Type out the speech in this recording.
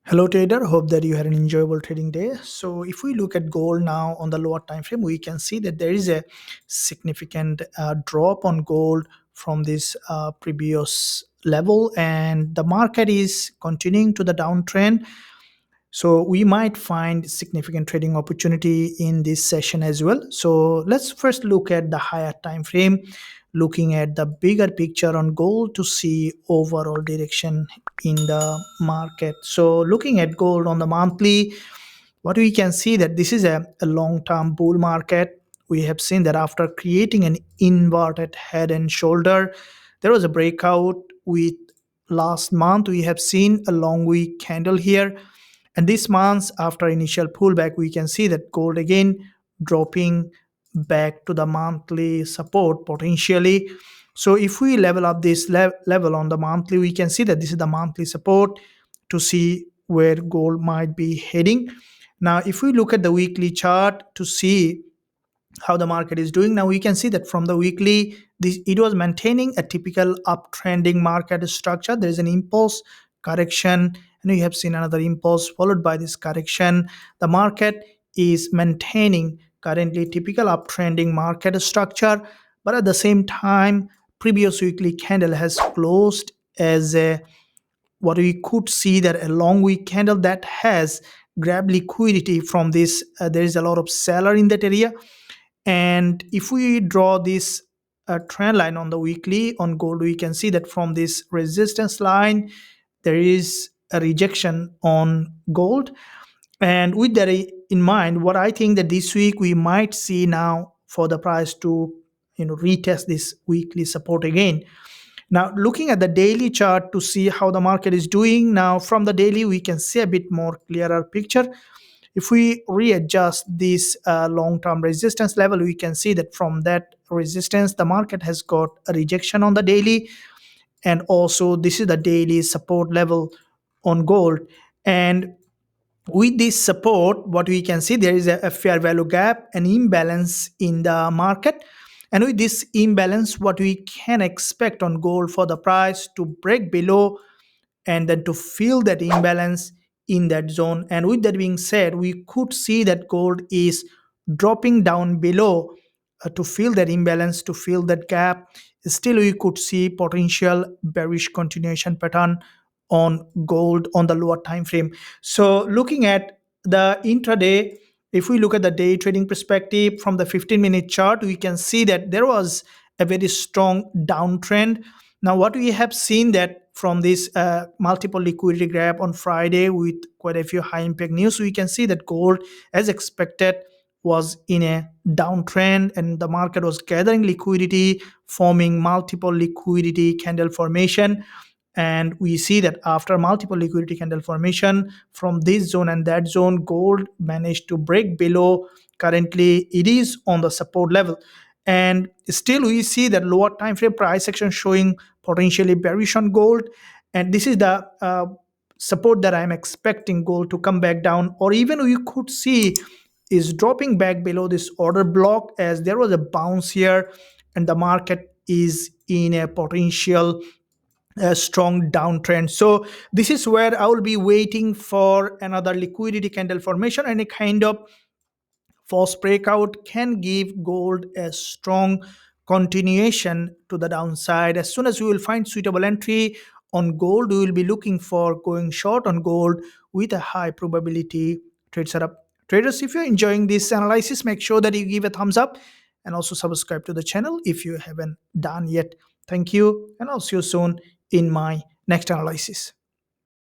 Hello trader, hope that you had an enjoyable trading day. So if we look at gold now on the lower time frame, we can see that there is a significant drop on gold from this previous level, and the market is continuing to the downtrend. So we might find significant trading opportunity in this session as well. So let's first look at the higher time frame, looking at the bigger picture on gold to see overall direction in the market. So looking at gold on the monthly, what we can see that this is a long-term bull market. We have seen that after creating an inverted head and shoulder, there was a breakout with last month. We have seen a long week candle here, and this month, after initial pullback, we can see that gold again dropping back to the monthly support potentially. So if we level up this level on the monthly, we can see that this is the monthly support to see where gold might be heading. Now, if we look at the weekly chart to see how the market is doing, now we can see that from the weekly, it was maintaining a typical uptrending market structure. There is an impulse correction, and we have seen another impulse followed by this correction. The market is maintaining currently typical uptrending market structure, but at the same time, previous weekly candle has closed as a, what we could see that a long week candle that has grabbed liquidity from this. There is a lot of seller in that area, and if we draw this trend line on the weekly on gold, we can see that from this resistance line, there is a rejection on gold. And with that in mind, what I think that this week we might see now for the price to retest this weekly support again. Now, looking at the daily chart to see how the market is doing, now from the daily we can see a bit more clearer picture. If we readjust this long-term resistance level, we can see that from that resistance, the market has got a rejection on the daily, and also this is the daily support level on gold. And with this support, what we can see, there is a fair value gap, an imbalance in the market. And with this imbalance, what we can expect on gold for the price to break below and then to fill that imbalance in that zone. And with that being said, we could see that gold is dropping down below to fill that imbalance, to fill that gap. Still, we could see potential bearish continuation pattern on gold on the lower time frame. So looking at the intraday, if we look at the day trading perspective from the 15-minute chart, we can see that there was a very strong downtrend. Now, what we have seen that from this multiple liquidity grab on Friday with quite a few high impact news, we can see that gold, as expected, was in a downtrend, and the market was gathering liquidity, forming multiple liquidity candle formation. And we see that after multiple liquidity candle formation from this zone and that zone, gold managed to break below. Currently it is on the support level, and still we see that lower time frame price action showing potentially bearish on gold. And this is the support that I'm expecting gold to come back down, or even we could see is dropping back below this order block, as there was a bounce here and the market is in a potential strong downtrend. So this is where I will be waiting for another liquidity candle formation, and a kind of false breakout can give gold a strong continuation to the downside. As soon as we will find suitable entry on gold, we will be looking for going short on gold with a high probability trade setup. Traders, if you're enjoying this analysis, make sure that you give a thumbs up and also subscribe to the channel if you haven't done yet. Thank you, and I'll see you soon in my next analysis.